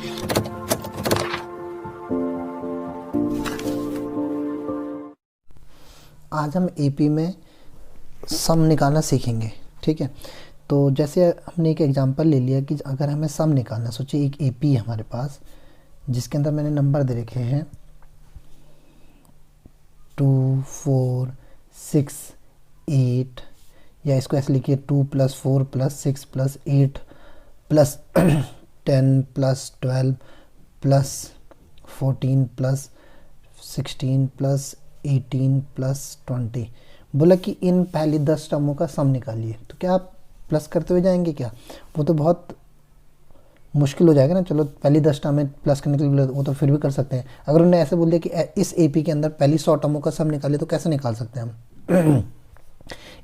आज हम एपी में सम निकालना सीखेंगे। ठीक है, तो जैसे हमने एक एग्जांपल ले लिया कि अगर हमें सम निकालना, सोचिए एक एपी है हमारे पास जिसके अंदर मैंने नंबर दे रखे हैं 2, 4, 6, 8, या इसको ऐसे लिखिए 2 + 4 + 6 + 8 + 10 + 12 + 14 + 16 + 18 + 20। बोला कि इन पहली 10 टर्मों का सम निकालिए। तो क्या आप प्लस करते हुए जाएंगे क्या? वो तो बहुत मुश्किल हो जाएगा ना। चलो पहली 10 टर्म में प्लस करने के लिए वो तो फिर भी कर सकते हैं। अगर उन्होंने ऐसे बोल दिया कि इस एपी के अंदर पहली 100 टर्मों का सम निकालिए, तो कैसे निकाल सकते हैं हम?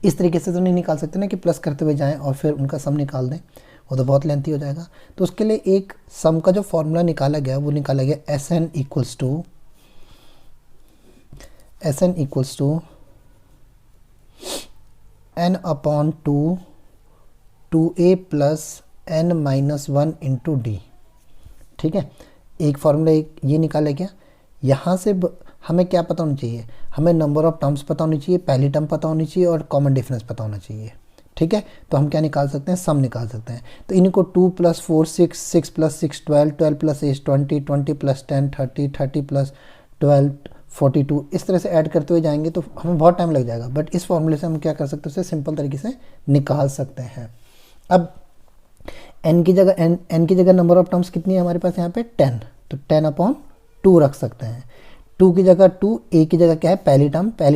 इस तरीके से तो नहीं निकाल सकते ना कि प्लस करते हुए जाएं और फिर उनका सम निकाल दें, वो तो बहुत लेंथी हो जाएगा। तो उसके लिए एक सम का जो फॉर्मूला निकाला गया वो निकाला गया SN = n/2 2a + n-1 × d। ठीक है, एक फॉर्मूला ये निकाला गया। यहाँ से हमें क्या पता होना चाहिए? हमें नंबर ऑफ टर्म्स पता होनी चाहिए, पहली टर्म पता होनी चाहिए और कॉमन डिफरेंस पता होना चाहिए। ठीक है, तो हम क्या निकाल सकते हैं? सम निकाल सकते हैं। तो इनको 2 + 4 6, 6 + 6 12, 12 + 8 20, 20 + 10 30, 30 + 12 42, इस तरह से ऐड करते हुए जाएंगे तो हमें बहुत टाइम लग जाएगा। बट इस फॉर्मूले से हम क्या कर सकते हैं? उसे सिंपल तरीके से निकाल सकते हैं। अब n की जगह नंबर ऑफ टर्म्स कितनी है हमारे पास यहाँ पे? 10। तो 10/2 रख सकते हैं। 2 की जगह 2, a की जगह क्या है? पहली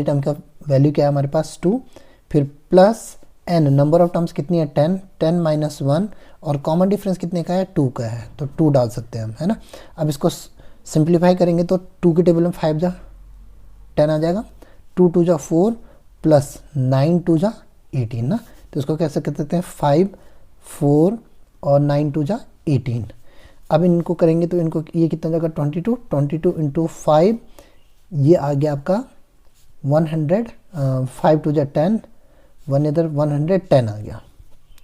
टर्म का वैल्यू क्या है हमारे पास? 2। फिर plus n, number of terms कितनी है? 10, 10 - 1, और कॉमन डिफरेंस कितने का है? 2 का है, तो 2 डाल सकते हैं हम, है ना। अब इसको सिंप्लीफाई करेंगे तो 2 की टेबल में 5 जा 10 आ जाएगा, 2 × 2 = 4 + 9 × 2 = 18 ना। तो इसको कैसे कर सकते हैं? 5, 4 और 9 × 2 = 18। अब इनको करेंगे तो इनको ये कितना जाएगा? 22 × 5, ये आ गया आपका 100, 5 × 2 = 10, 1 इधर 110 आ गया।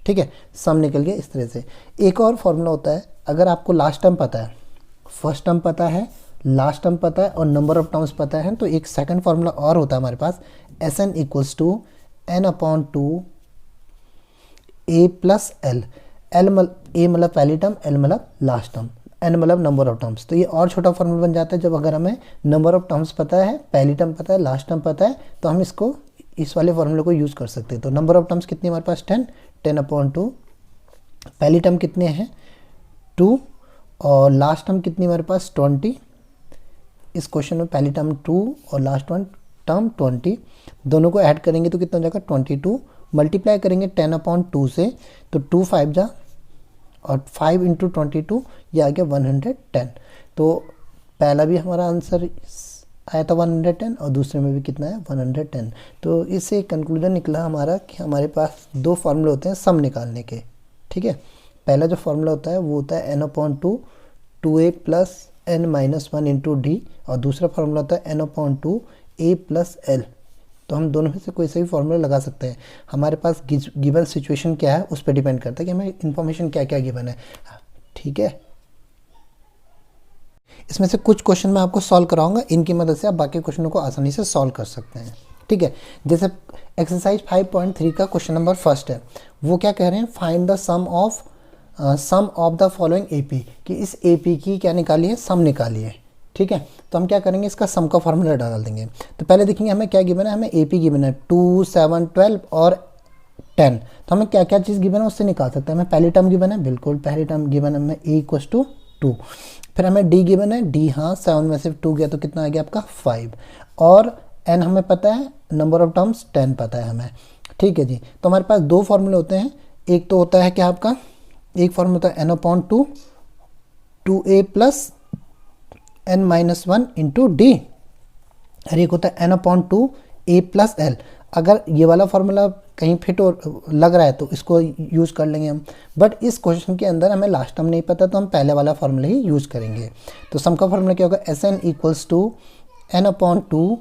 ठीक है, सम निकल गया इस तरह से। एक और फॉर्मूला होता है, अगर आपको लास्ट टर्म पता है, फर्स्ट टर्म पता है, लास्ट टर्म पता है और नंबर ऑफ टर्म्स पता है, तो एक सेकंड फॉर्मूला और होता है हमारे पास, SN = n/2 a + l। a मतलब पहली टर्म, l मतलब लास्ट टर्म, n मतलब नंबर ऑफ टर्म्स। तो ये और छोटा फॉर्मूला बन जाता है जब अगर हमें नंबर ऑफ टर्म्स पता है, पहली टर्म पता है, लास्ट टर्म पता है, तो हम इसको इस वाले फॉर्मूले को यूज़ कर सकते हैं। तो नंबर ऑफ टर्म्स कितनी हमारे पास? 10, 10/2। पहली टर्म कितने हैं? 2, और लास्ट टर्म कितनी हमारे पास? 20। इस क्वेश्चन में पहली टर्म 2 और लास्ट टर्म 20, दोनों को ऐड करेंगे तो कितना हो जाएगा? 22। मल्टीप्लाई करेंगे 10/2 से, तो 2 5 जा और 5 × 22, ये आ गया 110। तो पहला भी हमारा आंसर आया था 110 और दूसरे में भी कितना है? 110। तो इससे कंक्लूजन निकला हमारा कि हमारे पास दो फॉर्मूले होते हैं सम निकालने के। ठीक है, पहला जो फॉर्मूला होता है वो होता है n/2 2a + n-1 × d, और दूसरा फॉर्मूला होता है n/2 a + l। तो हम दोनों में से कोई सा भी फॉर्मूला लगा सकते हैं। हमारे पास गिवन सिचुएशन क्या है उस पर डिपेंड करता है कि हमें इन्फॉर्मेशन क्या क्या गिवन है। ठीक है, इसमें से कुछ क्वेश्चन मैं आपको सॉल्व कराऊंगा, इनकी मदद से आप बाकी क्वेश्चनों को आसानी से सॉल्व कर सकते हैं। ठीक है, जैसे एक्सरसाइज 5.3 का क्वेश्चन नंबर फर्स्ट है, वो क्या कह रहे हैं? Find the sum of the following AP, कि इस एपी की क्या निकाली है? सम निकाली है। ठीक है, तो हम क्या करेंगे? इसका सम का फॉर्मूला डाल देंगे। तो पहले देखेंगे हमें क्या गिवन है। हमें एपी गिवन है 2, 7, 12 और 10। तो हमें क्या क्या चीज़ गिवन है उससे निकाल सकते हैं। हमें पहली टर्म गिवन है, बिल्कुल पहली टर्म गिवन है हमें a = 2। फिर हमें d गिवन है, d, हाँ 7 में से 2 गया तो कितना आ गया आपका? 5। और n हमें पता है, नंबर ऑफ टर्म्स 10 पता है हमें। ठीक है जी, तो हमारे पास दो फॉर्मूले होते हैं। एक तो होता है क्या आपका, एक फॉर्मूला होता है n/2 2a + n-1 × d, और एक होता है n/2 a + l। अगर ये वाला फॉर्मूला कहीं फिट और लग रहा है तो इसको यूज़ कर लेंगे हम। बट इस क्वेश्चन के अंदर हमें लास्ट टर्म नहीं पता, तो हम पहले वाला फॉर्मूला ही यूज़ करेंगे। तो सम का फॉर्मूला क्या होगा? SN = n/2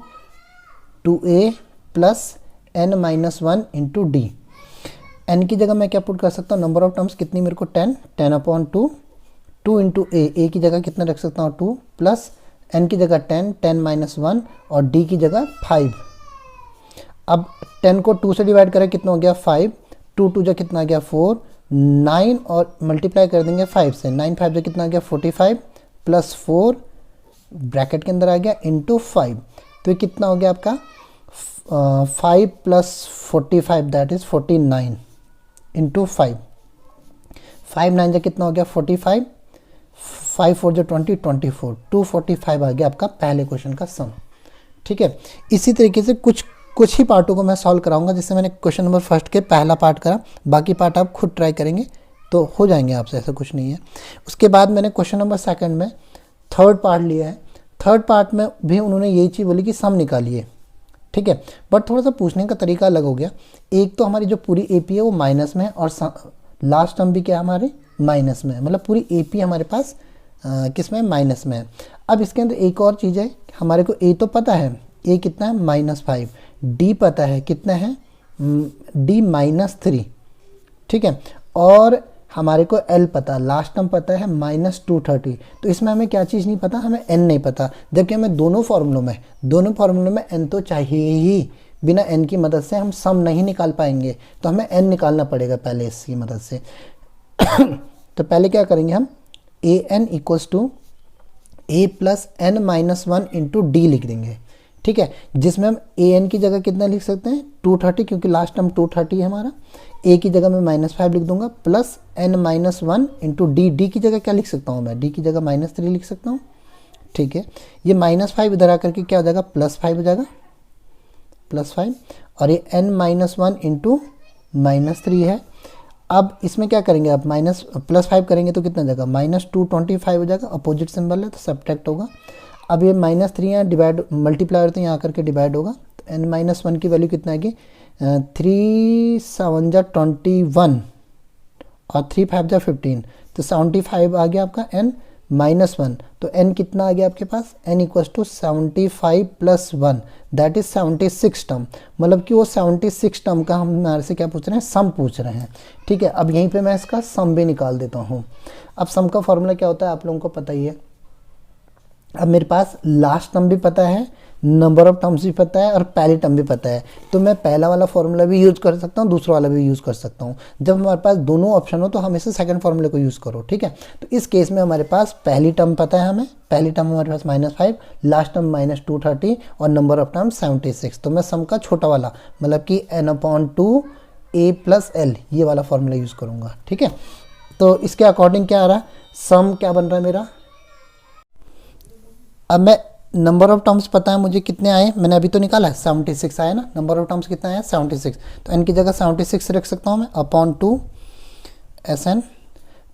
2a + n-1 × d। n की जगह मैं क्या पुट कर सकता हूँ? नंबर ऑफ टर्म्स कितनी मेरे को? 10, 10/2 2 इंटू ए की जगह कितना रख सकता हूँ 2 प्लस n की जगह 10, 10 माइनस 1 और d की जगह 5। अब 10 को 2 से डिवाइड करें कितना हो गया 5, 2 2 जा कितना आ गया 4, 9 और मल्टीप्लाई कर देंगे 5 से, 9 5 जा कितना आ गया 45 प्लस 4 ब्रैकेट के अंदर आ गया इंटू 5। तो ये कितना हो गया आपका 5 प्लस 45 दैट इज 49 इंटू 5, 5 9 जा कितना हो गया 45, 5 4 जो 20 24, 245 आ गया आपका पहले क्वेश्चन का सम। ठीक है, इसी तरीके से कुछ ही पार्टों को मैं सॉल्व कराऊंगा, जिससे मैंने क्वेश्चन नंबर फर्स्ट के पहला पार्ट करा, बाकी पार्ट आप खुद ट्राई करेंगे तो हो जाएंगे आपसे, ऐसा कुछ नहीं है। उसके बाद मैंने क्वेश्चन नंबर सेकंड में थर्ड पार्ट लिया है। थर्ड पार्ट में भी उन्होंने यही चीज़ बोली कि सम निकालिए। ठीक है, बट थोड़ा सा पूछने का तरीका अलग हो गया। एक तो हमारी जो पूरी ए पी है वो माइनस में है और लास्ट टर्म भी क्या है हमारे माइनस में है, मतलब पूरी ए पी हमारे पास किस में माइनस में है। अब इसके अंदर एक और चीज़ है, हमारे को ए तो पता है, ए कितना है -5, डी पता है कितना है डी -3। ठीक है, और हमारे को एल पता, लास्ट टर्म पता है -230। तो इसमें हमें क्या चीज़ नहीं पता, हमें एन नहीं पता, जबकि हमें दोनों फार्मूलों में एन तो चाहिए ही, बिना एन की मदद से हम सम नहीं निकाल पाएंगे, तो हमें एन निकालना पड़ेगा पहले इसकी मदद से। तो पहले क्या करेंगे हम, A N equals to A plus N -1 into D लिख देंगे। ठीक है, जिसमें हम ए एन की जगह कितना लिख सकते हैं 230, क्योंकि लास्ट टर्म 230 है हमारा। ए की जगह मैं -5 लिख दूंगा plus n -1 into D, D की जगह क्या लिख सकता हूँ मैं, डी की जगह -3 लिख सकता हूँ। ठीक है, ये -5 इधर आकर के क्या हो जाएगा +5 हो जाएगा, +5, और ये n -1 इंटू -3 है। अब इसमें क्या करेंगे, आप +5 करेंगे तो कितना जाएगा -225 हो जाएगा, अपोजिट सिंबल है तो सब्ट्रैक्ट होगा। अब ये -3 यहाँ डिवाइड मल्टीप्लाई होते हैं, यहाँ करके डिवाइड होगा, तो n -1 की वैल्यू कितना आएगी 3 7 जा 21 और 3 5 जा 15, तो 75 आ गया आपका n -1। तो n कितना आ गया आपके पास, n equals to 75 plus 1 that is 76 term, मतलब कि वो 76 टर्म का हम हमारे से क्या पूछ रहे हैं, सम पूछ रहे हैं। ठीक है, अब यहीं पे मैं इसका सम भी निकाल देता हूँ। अब सम का फॉर्मूला क्या होता है आप लोगों को पता ही है। अब मेरे पास लास्ट टर्म भी पता है, नंबर ऑफ टर्म्स भी पता है और पहली टर्म भी पता है, तो मैं पहला वाला फॉर्मूला भी यूज़ कर सकता हूँ, दूसरा वाला भी यूज़ कर सकता हूँ। जब हमारे पास दोनों ऑप्शन हो तो हमेशा सेकंड फॉर्मूले को यूज़ करो। ठीक है, तो इस केस में हमारे पास पहली टर्म पता है, हमें पहली टर्म हमारे पास -5, लास्ट टर्म -230 और नंबर ऑफ टर्म 76। तो मैं सम का छोटा वाला मतलब कि n/2 a प्लस एल ये वाला फॉर्मूला यूज़ करूँगा। ठीक है, तो इसके अकॉर्डिंग क्या आ रहा है, सम क्या बन रहा है मेरा। अब मैं नंबर ऑफ टर्म्स पता है मुझे कितने आए, मैंने अभी तो निकाला है 76 आया ना, नंबर ऑफ टर्म्स कितना आया 76, तो n की जगह 76 रख सकता हूँ मैं /2 SN।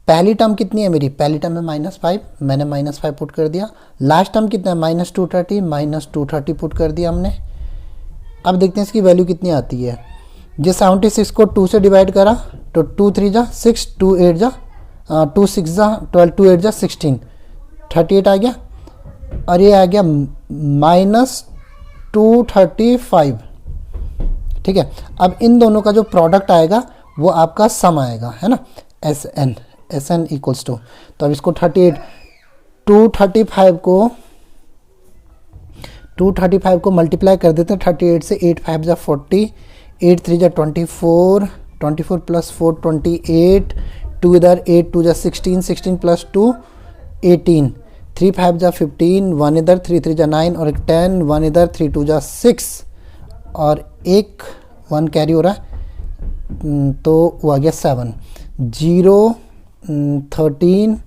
पहली टर्म कितनी है मेरी, पहली टर्म है -5, मैंने -5 पुट कर दिया। लास्ट टर्म कितना है -230 पुट कर दिया हमने। अब देखते हैं इसकी वैल्यू कितनी आती है। जो 76 को 2 से डिवाइड करा तो 2 3 जा 6, 2 8 जा 2 6 जा 12, 2 8 जा 16, 38 आ गया, और ये आ गया -235। ठीक है, अब इन दोनों का जो प्रोडक्ट आएगा वो आपका सम आएगा, है ना, SN इक्वल्स टू, तो अब इसको 235 को मल्टीप्लाई कर देते हैं 38 से, 8 5 जा 40, 8 3 जा 24, 24 प्लस 4 28, 2 इधर 8 2 जा 16, 16 प्लस 2 18, 3 5 जा 15, 1 इधर 3 3 जा 9 और एक 10, 1 इधर 3 2 जा 6 और एक 1 कैरी हो रहा है, तो वो आ गया 7, 0 13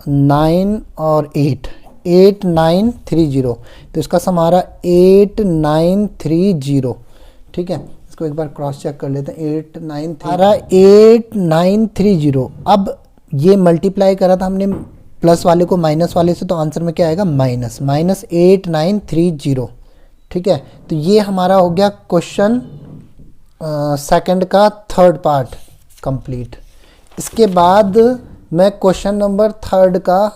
9 और 8 8930, तो इसका सम आ रहा 8930। ठीक है, इसको एक बार क्रॉस चेक कर लेते हैं, 8930। अब ये मल्टीप्लाई करा था हमने प्लस वाले को माइनस वाले से, तो आंसर में क्या आएगा -8930। ठीक है, तो ये हमारा हो गया क्वेश्चन सेकंड का थर्ड पार्ट कंप्लीट। इसके बाद मैं क्वेश्चन नंबर थर्ड का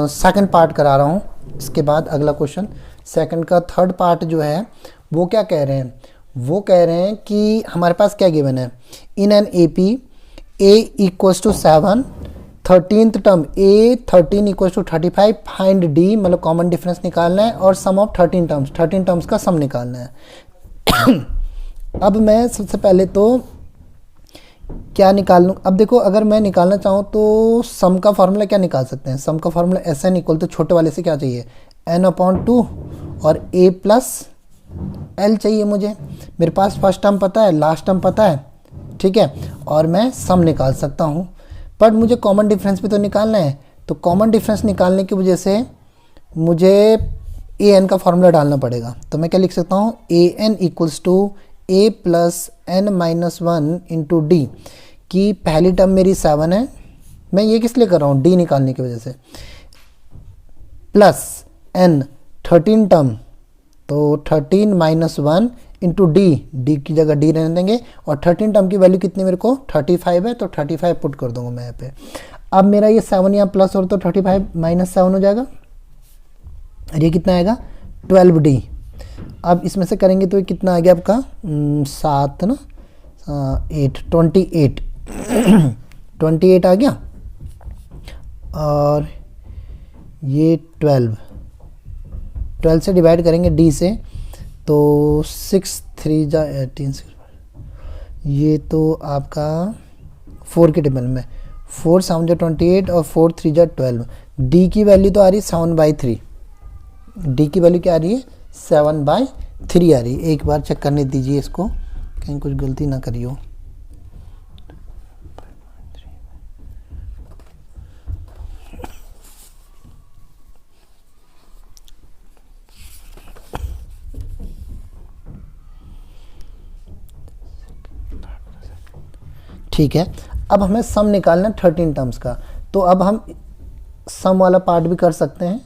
सेकंड पार्ट करा रहा हूँ। इसके बाद अगला क्वेश्चन सेकंड का थर्ड पार्ट जो है वो क्या कह रहे हैं, वो कह रहे हैं कि हमारे पास क्या गिवन है, in an A P A equals to 7 13th term a 13 equal to 35, find d, मतलब कॉमन डिफरेंस निकालना है और सम ऑफ 13 टर्म्स का सम निकालना है। अब मैं सबसे पहले तो क्या निकाल लूँ, अब देखो अगर मैं निकालना चाहूँ तो सम का फार्मूला क्या निकाल सकते हैं, सम का फार्मूला एस एन इक्वल तो छोटे वाले से क्या चाहिए n/2 और a प्लस एल चाहिए मुझे। मेरे पास फर्स्ट टर्म पता है, लास्ट टर्म पता है, ठीक है, और मैं सम निकाल सकता हूँ, बट मुझे कॉमन डिफरेंस भी तो निकालना है। तो कॉमन डिफरेंस निकालने की वजह से मुझे ए एन का फार्मूला डालना पड़ेगा। तो मैं क्या लिख सकता हूँ, A N equals to A plus N minus one into D, की पहली टर्म मेरी 7 है, मैं ये किस लिए कर रहा हूँ, डी निकालने की वजह से, प्लस एन 13 टर्म, तो 13 माइनस 1 इंटू डी, डी की जगह डी रहने देंगे, और 13 टर्म की वैल्यू कितनी मेरे को 35 है, तो 35 पुट कर दूंगा मैं यहाँ पे। अब मेरा ये 7 यहाँ प्लस और तो 35 माइनस 7 हो जाएगा, और ये कितना आएगा 12D। अब इसमें से करेंगे तो ये कितना आ गया आपका 7 ना 8 28 28 आ गया, और ये 12 से डिवाइड करेंगे डी से, तो 6 3 जा 18, ये तो आपका 4 के टेबल में 4 7 जा 28 और 4 3 जा 12। डी की वैल्यू तो आ रही है 7/3, डी की वैल्यू क्या आ रही है 7/3 आ रही है। एक बार चेक करने दीजिए इसको, कहीं कुछ गलती ना करियो। ठीक है, अब हमें सम निकालना है 13 टर्म्स का, तो अब हम सम वाला पार्ट भी कर सकते हैं,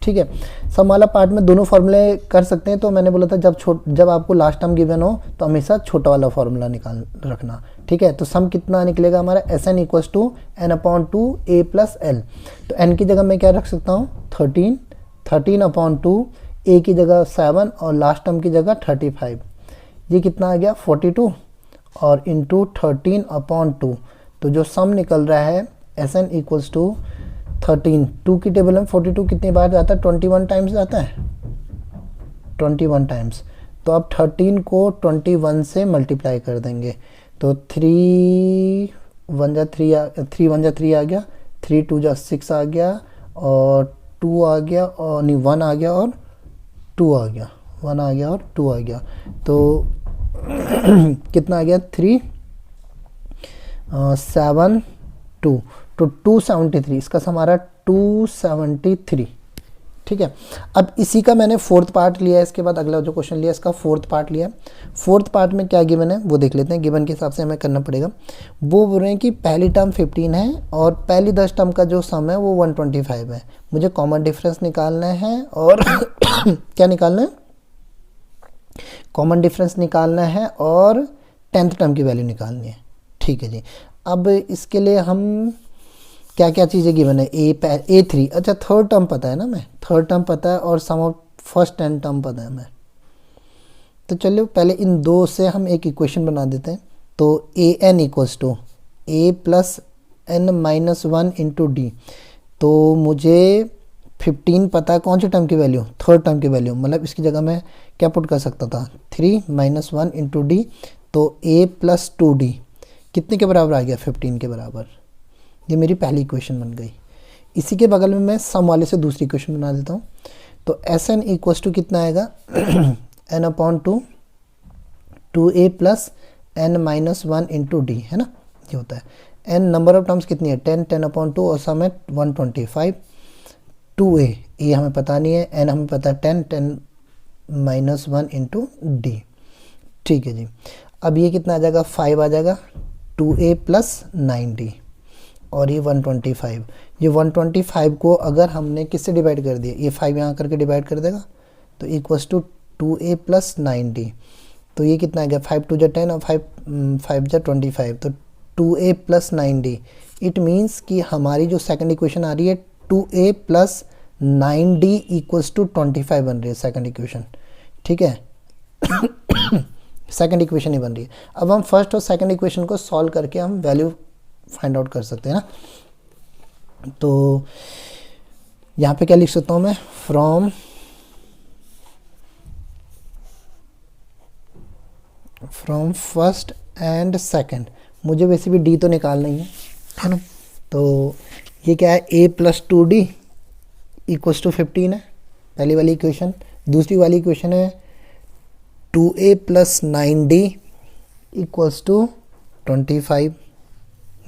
ठीक है। सम वाला पार्ट में दोनों फॉर्मूले कर सकते हैं। तो मैंने बोला था जब आपको लास्ट टर्म गिवन हो तो हमेशा छोटा वाला फॉर्मूला निकाल रखना, ठीक है। तो सम कितना निकलेगा हमारा, S n equals to n/2 a plus l. तो n की जगह मैं क्या रख सकता हूँ 13, 13/2, a की जगह 7 और लास्ट टर्म की जगह 35, ये कितना आ गया 42 और इंटू 13/2। तो जो सम निकल रहा है एस एन इक्वल्स टू 13, 2 की टेबल में 42 कितनी बार जाता है 21 टाइम्स जाता है, 21 टाइम्स। तो अब 13 को 21 से मल्टीप्लाई कर देंगे, तो 3 1 जा 3 आ गया, 3 2 जा 6 आ गया, और 2 आ गया, और नहीं 1 आ गया और 2 आ गया, 1 आ गया और 2 आ गया, तो कितना आ गया 3 7 2, तो 273, इसका हमारा 273, ठीक है। अब इसी का मैंने फोर्थ पार्ट लिया है, इसके बाद अगला जो क्वेश्चन लिया इसका फोर्थ पार्ट लिया है। फोर्थ पार्ट में क्या गिवन है वो देख लेते हैं, गिवन के हिसाब से हमें करना पड़ेगा। वो बोल रहे हैं कि पहली टर्म 15 है और पहली 10 टर्म का जो सम है वो 125 है, मुझे कॉमन डिफरेंस निकालना है, और क्या निकालना है, कॉमन डिफरेंस निकालना है, और 10th टर्म की वैल्यू निकालनी है, ठीक है जी। अब इसके लिए हम क्या क्या चीज़ें गिवन है, A3, अच्छा थर्ड टर्म पता है ना, मैं थर्ड टर्म पता है, और सम ऑफ फर्स्ट 10 टर्म पता है मैं। तो चलिए पहले इन दो से हम एक इक्वेशन बना देते हैं। तो A N equals to A plus N minus 1 into D, तो मुझे 15 पता है कौन सी टर्म की वैल्यू, थर्ड टर्म की वैल्यू, मतलब इसकी जगह मैं क्या पुट कर सकता था 3 माइनस 1 इंटू डी, तो a प्लस 2d कितने के बराबर आ गया 15 के बराबर। ये मेरी पहली इक्वेशन बन गई। इसी के बगल में मैं सम वाले से दूसरी इक्वेशन बना देता हूँ। तो एस एन इक्वल्स टू कितना आएगा n/2 2a plus n minus 1 into D, है ना, ये होता है। n नंबर ऑफ टर्म्स कितनी है 10, 10/2 और सम है 125। 2a ये हमें पता नहीं है, n हमें पता है 10, 10 माइनस 1 इंटू डी, ठीक है जी। अब ये कितना आ जाएगा 5 आ जाएगा, 2a प्लस 9d, और ये 125। ये 125 को अगर हमने किससे डिवाइड कर दिया, ये 5 यहाँ करके डिवाइड कर देगा, तो equals to 2a plus 9d। तो ये कितना आ गया 5 2 जा 10 और 5 जा 25, तो 2a plus 9d। It means कि हमारी जो सेकंड इक्वेशन आ रही है 2a plus 9d equals to 25 बन रही है सेकंड इक्वेशन, ठीक है। सेकंड इक्वेशन ही बन रही है। अब हम फर्स्ट और सेकंड इक्वेशन को सॉल्व करके हम वैल्यू फाइंड आउट कर सकते हैं ना। तो यहाँ पे क्या लिख सकता हूँ मैं, फ्रॉम फर्स्ट एंड सेकंड, मुझे वैसे भी डी तो निकालना ही है ना। तो ये क्या है, a plus 2d equals to 15 है पहली वाली इक्वेशन। दूसरी वाली इक्वेशन है 2a plus 9d equals to 25,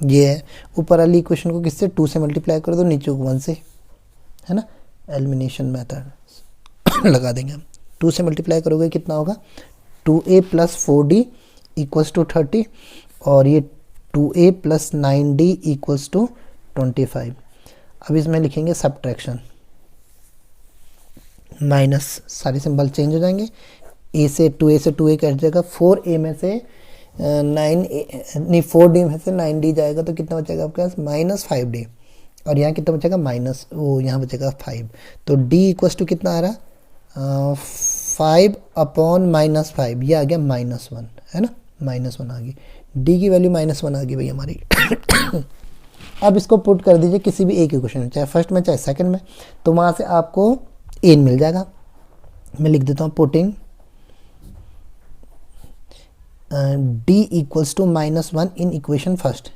ये है। ऊपर वाली इक्वेशन को किससे, 2 से मल्टीप्लाई कर दो, नीचे को 1 से, है ना, एलिमिनेशन मेथड लगा देंगे हम। 2 से मल्टीप्लाई करोगे कितना होगा, 2a plus 4d equals to 30, और ये 2a plus 9d equals to 25। अब इसमें लिखेंगे सब्ट्रैक्शन, माइनस, सारे सिंबल चेंज हो जाएंगे, a से 2a कट जाएगा, 4a में से 4d में से 9d जाएगा, तो कितना बचेगा आपके पास, -5d, और यहाँ कितना बचेगा, यहाँ बचेगा 5। तो d इक्वल्स टू कितना आ रहा, 5 अपॉन -5, ये आ गया -1, है ना, -1 आ गई, d की वैल्यू -1 आ गई भाई हमारी। अब इसको पुट कर दीजिए किसी भी एक इक्वेशन में, चाहे फर्स्ट में चाहे सेकंड में, तो वहाँ से आपको n मिल जाएगा। मैं लिख देता हूँ putting d equals to -1 in equation first.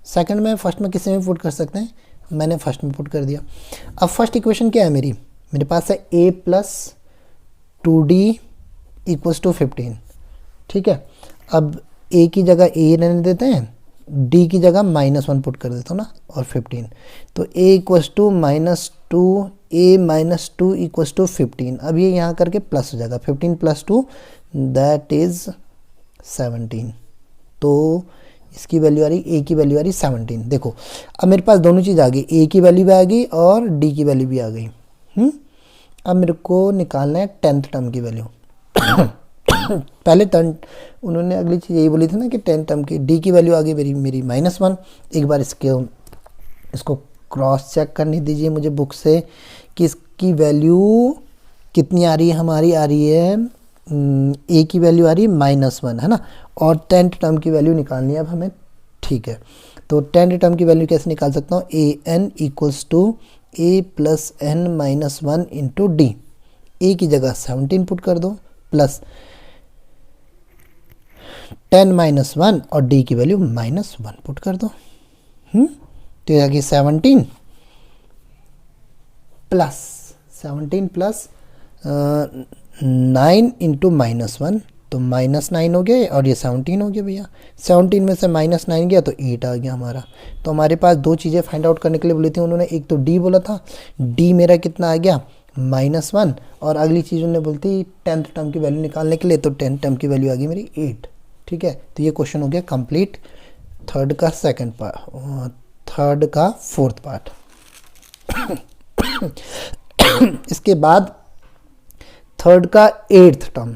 Second में, फर्स्ट में किसी में पुट कर सकते हैं, मैंने फर्स्ट में पुट कर दिया। अब फर्स्ट इक्वेशन क्या है मेरे पास है a plus 2d equals to 15, ठीक है। अब a की जगह a रहने देते हैं, d की जगह -1 पुट कर देता हूँ ना, और 15, तो a equals to -2, a minus 2 equals to 15। अब ये यहाँ करके प्लस हो जाएगा, 15 प्लस 2 दैट इज़ 17। तो इसकी वैल्यू आ रही, a की वैल्यू आ रही 17। देखो अब मेरे पास दोनों चीज़ आ गई, a की वैल्यू भी आ गई और d की वैल्यू भी आ गई। अब मेरे को निकालना है 10th टर्म की वैल्यू। पहले टर्म उन्होंने अगली चीज़ यही बोली थी ना कि 10th टर्म की d की वैल्यू आ गई मेरी -1। एक बार इसको क्रॉस चेक करने दीजिए मुझे बुक से कि इसकी वैल्यू कितनी आ रही है, हमारी आ रही है a की वैल्यू आ रही है -1, है ना, और 10th टर्म की वैल्यू निकालनी है अब हमें, ठीक है। तो 10th टर्म की वैल्यू कैसे निकाल सकता हूँ, an equals to a plus n minus 1 into d. a की जगह 17 पुट कर दो, प्लस 10 माइनस 1 और d की वैल्यू -1 पुट कर दो। तो ये आ गई 17 प्लस 9 इंटू -1, तो -9 हो गया, और ये 17 हो गया भैया। 17 में से -9 गया तो 8 आ गया हमारा। तो हमारे पास दो चीज़ें फाइंड आउट करने के लिए बोली थी उन्होंने, एक तो d बोला था, d मेरा कितना आ गया -1, और अगली चीज़ उन्होंने बोली थी 10th टर्म की वैल्यू निकालने के लिए, तो 10th टर्म की वैल्यू आ गई मेरी 8, ठीक है। तो ये क्वेश्चन हो गया कंप्लीट, थर्ड का सेकंड पार्ट, थर्ड का फोर्थ पार्ट। इसके बाद थर्ड का 8th टर्म,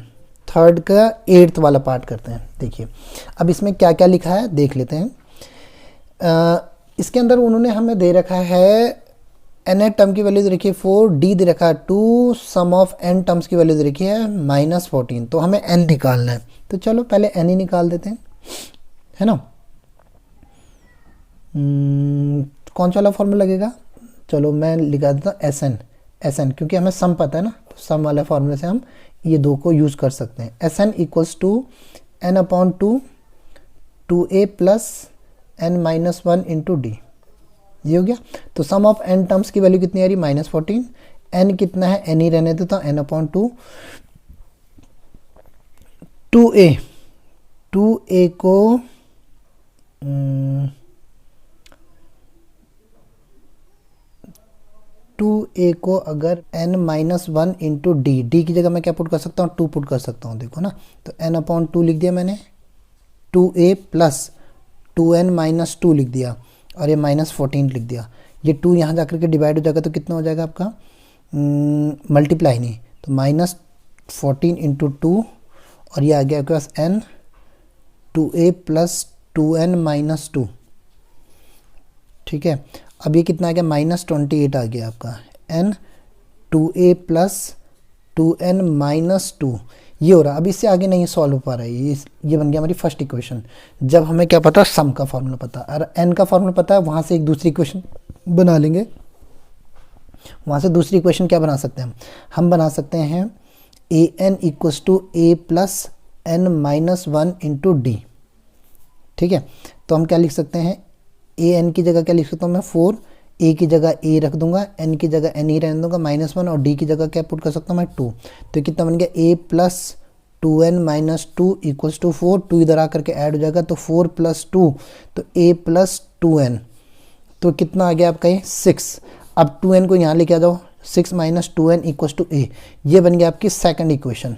थर्ड का 8th वाला पार्ट करते हैं। देखिए अब इसमें क्या क्या लिखा है देख लेते हैं। इसके अंदर उन्होंने हमें दे रखा है n टर्म की वैल्यू दे रखी है 4, d दे रखा है 2, सम ऑफ n टर्म्स की वैल्यू दे रखी है -14। तो हमें n निकालना है, तो चलो पहले n ही निकाल देते हैं, है ना। कौन सा वाला फॉर्मूला लगेगा, चलो मैं लिखा देता हूँ SN, क्योंकि हमें सम पता है ना, तो सम वाले फॉर्मूले से हम ये दो को यूज़ कर सकते हैं। SN equals to n/2 2a plus n minus 1 into d, ये हो गया। तो सम ऑफ n टर्म्स की वैल्यू कितनी आ रही, -14, n कितना है, n ही रहने देता हूँ, n/2 2a को 2a को अगर n-1 इंटू डी की जगह मैं क्या पुट कर सकता हूँ, 2 पुट कर सकता हूँ, देखो ना। तो n/2 लिख दिया मैंने, 2a प्लस 2n माइनस 2 लिख दिया, और ये -14 लिख दिया। ये 2 यहाँ जाकर के डिवाइड हो जाएगा तो कितना हो जाएगा आपका, मल्टीप्लाई नहीं, तो -14 इंटू 2, और ये आ गया आपके पास n 2a plus 2n minus 2, ठीक है। अब ये कितना आ गया, -28 आ गया आपका, n 2a plus 2n minus 2, ये हो रहा। अब इससे आगे नहीं सॉल्व हो पा रहा है, ये बन गया हमारी फर्स्ट इक्वेशन। जब हमें क्या पता, सम का फॉर्मूला पता, और n का फॉर्मूला पता है, वहाँ से एक दूसरी इक्वेशन बना लेंगे। वहाँ से दूसरी इक्वेशन क्या बना सकते हैं हम बना सकते हैं A N equals to A plus N minus one into D. ठीक है, तो हम क्या लिख सकते हैं, ए एन की जगह क्या लिख सकता हूँ मैं 4, ए की जगह ए रख दूंगा, एन की जगह एन ही रहने दूंगा माइनस वन, और डी की जगह क्या पुट कर सकता हूँ मैं 2। तो कितना बन गया A plus 2n minus 2 equals to 4, 2 इधर आकर के ऐड हो जाएगा तो 4 प्लस 2, तो a प्लस 2n, तो कितना आ गया आपका ये 6। अब 2n को यहाँ लेके आ जाओ, 6 minus 2n equals to a, ये बन गया आपकी सेकंड इक्वेशन।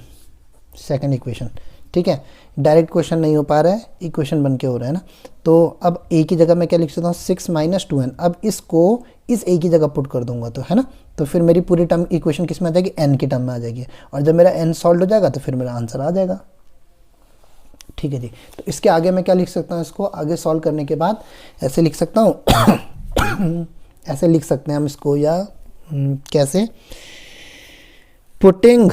ठीक है, डायरेक्ट क्वेश्चन नहीं हो पा रहा है, इक्वेशन बन के हो रहा है ना। तो अब a की जगह मैं क्या लिख सकता हूँ 6 माइनस 2n, अब इसको इस a की जगह पुट कर दूंगा तो है ना, तो फिर मेरी पूरी टर्म इक्वेशन किस में आ जाएगी, n की टर्म में आ जाएगी, और जब मेरा n सॉल्व हो जाएगा तो फिर मेरा आंसर आ जाएगा। ठीक है जी, तो इसके आगे मैं क्या लिख सकता हूँ, इसको आगे सॉल्व करने के बाद ऐसे लिख सकता हूँ ऐसे लिख सकते हैं हम इसको, या कैसे, putting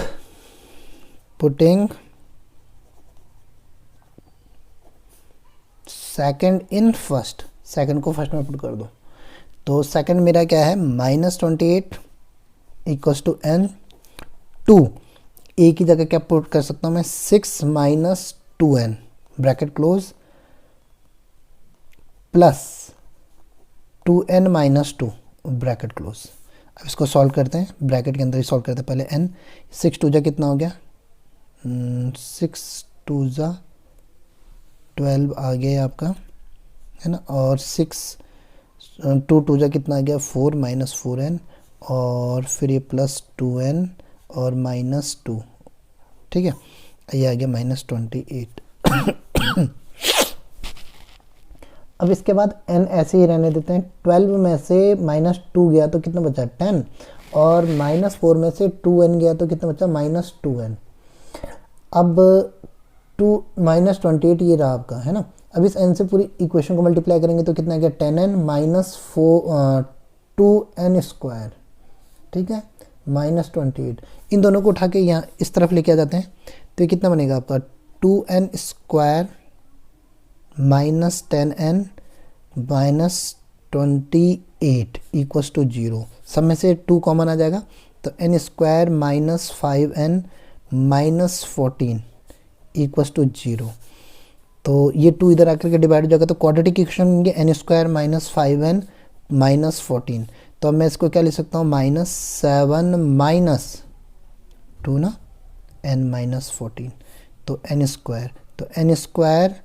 second in first, second को फर्स्ट में पुट कर दो, तो सेकंड मेरा क्या है -28 इक्वल्स टू n, 2 a की जगह क्या पुट कर सकता हूँ मैं 6 minus 2n bracket close plus 2n minus 2 bracket close. अब इसको सॉल्व करते हैं, ब्रैकेट के अंदर ही सॉल्व करते हैं पहले n, 6 2 जा कितना हो गया 6 2 जा 12 आ गया आपका, है ना, और 2 2 जा कितना आ गया 4 माइनस 4n, और फिर ये प्लस 2n और माइनस 2। ठीक है, ये आ गया -28। अब इसके बाद n ऐसे ही रहने देते हैं, 12 में से -2 गया तो कितना बचा 10, और -4 में से 2n गया तो कितना बचा -2n। अब 2 -28 ये रहा आपका, है ना। अब इस n से पूरी इक्वेशन को मल्टीप्लाई करेंगे तो कितना गया 10n माइनस 2n स्क्वायर। ठीक है, -28, इन दोनों को उठा के यहाँ इस तरफ लेके आ जाते हैं, तो ये कितना बनेगा आपका 2n square minus 10n minus 28 equals to 0। सब में से 2 कॉमन आ जाएगा, तो n square minus 5n minus 14 equals to 0। तो ये 2 इधर आकर के डिवाइड हो जाएगा, तो क्वाड्रेटिक इक्वेशन होंगे n square minus 5n minus 14। तो अब मैं इसको क्या लिख सकता हूँ -7 माइनस 2 ना n माइनस 14, तो n स्क्वायर, तो n square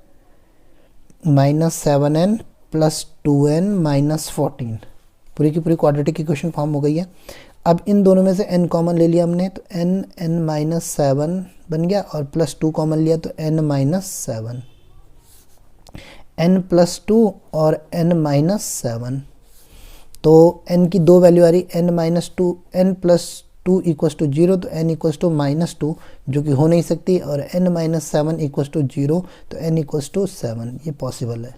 minus 7n plus 2n minus 14, पूरी की पूरी क्वाड्रेटिक इक्वेशन फॉर्म हो गई है। अब इन दोनों में से n कॉमन ले लिया हमने, तो n माइनस 7 बन गया, और प्लस 2 कॉमन लिया तो n माइनस 7, n प्लस 2 और n माइनस 7। तो n की 2 वैल्यू आ रही, n minus 2, n plus 2 equals to 0, तो n इक्वल्स टू -2 जो कि हो नहीं सकती, और n माइनस 7 इक्वल्स टू 0, तो n इक्वल्स टू 7, ये पॉसिबल है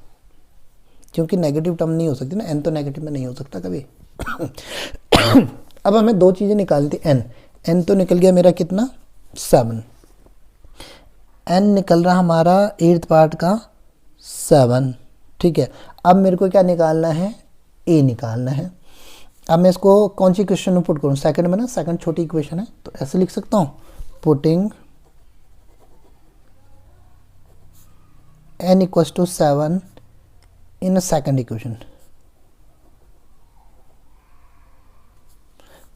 क्योंकि नेगेटिव टर्म नहीं हो सकती ना, n तो नेगेटिव में नहीं हो सकता कभी। अब हमें 2 चीज़ें निकालनी थी, n तो निकल गया मेरा कितना 7, n निकल रहा हमारा 8th पार्ट का 7। ठीक है, अब मेरे को क्या निकालना है, a निकालना है। अब मैं इसको कौन सी इक्वेशन में पुट करूँ, सेकंड में ना, सेकंड छोटी इक्वेशन है, तो ऐसे लिख सकता हूँ putting n equals to 7 in second equation.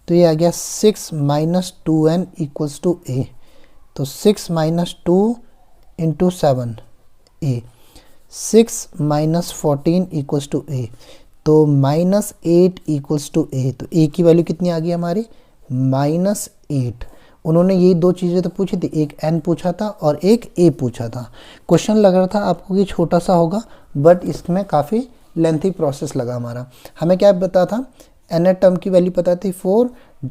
तो ये आ गया 6 minus 2n equals to a, तो 6 minus 2 into 7 a, 6 minus 14 equals to a, तो -8 इक्वल्स टू a, तो a की वैल्यू कितनी आ गई हमारी -8। उन्होंने ये 2 चीज़ें तो पूछी थी, एक n पूछा था और एक a पूछा था। क्वेश्चन लग रहा था आपको कि छोटा सा होगा, बट इसमें काफ़ी लेंथी प्रोसेस लगा हमारा। हमें क्या पता था, n टर्म की वैल्यू पता थी 4,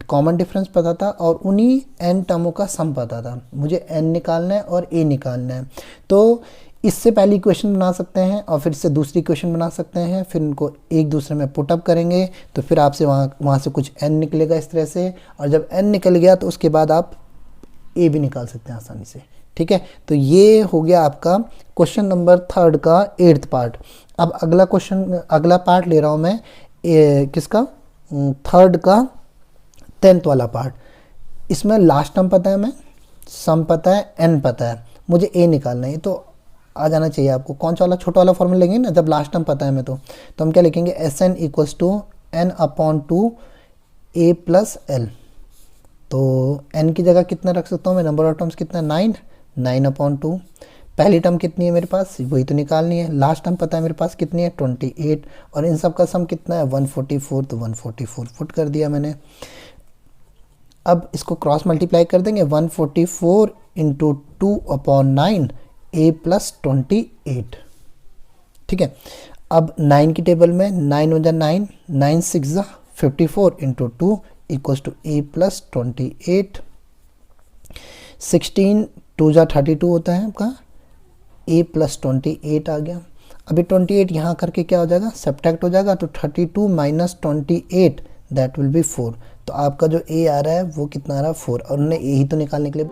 कॉमन डिफरेंस पता था, और उन्हीं n टर्मों का सम पता था। मुझे n निकालना है और a निकालना है, तो इससे पहली इक्वेशन बना सकते हैं और फिर से दूसरी इक्वेशन बना सकते हैं, फिर उनको एक दूसरे में पुटअप करेंगे, तो फिर आपसे वहाँ से कुछ n निकलेगा इस तरह से, और जब n निकल गया तो उसके बाद आप a भी निकाल सकते हैं आसानी से। ठीक है, तो ये हो गया आपका क्वेश्चन नंबर 3 का 8th पार्ट। अब अगला पार्ट ले रहा हूँ मैं किसका, थर्ड का 10th वाला पार्ट। इसमें लास्ट टर्म पता है, हमें सम पता है, एन पता है, मुझे ए निकालना है। तो आ जाना चाहिए आपको। कौन सा वाला, छोटा वाला फॉर्मूला लेंगे ना, जब लास्ट टर्म पता है हमें। तो हम क्या लिखेंगे, S n equals to n upon two A plus l. तो n की जगह कितना रख सकता हूँ मैं, नंबर ऑफ टर्म्स कितना है, 9, 9 अपॉन 2। पहली टर्म कितनी है मेरे पास, वही तो निकालनी है। लास्ट टर्म पता है मेरे पास कितनी है, 28, और इन सब का सम कितना है, 144। तो 144 पुट कर दिया मैंने। अब इसको क्रॉस मल्टीप्लाई कर देंगे, 144 इंटू 2 अपॉन 9 ए प्लस 28। ठीक है। अब 9 की टेबल में 9 × 9, 9 6 54 into 2 equals to A plus 28। 16 2 32 होता है आपका, ए प्लस 28 आ गया। अभी 28 यहाँ करके क्या हो जाएगा, सब्ट्रैक्ट हो जाएगा। तो 32 माइनस 28 दैट विल बी 4। तो आपका जो ए आ रहा है वो कितना आ रहा है, 4। और उन्हें ए ही तो निकालने के लिए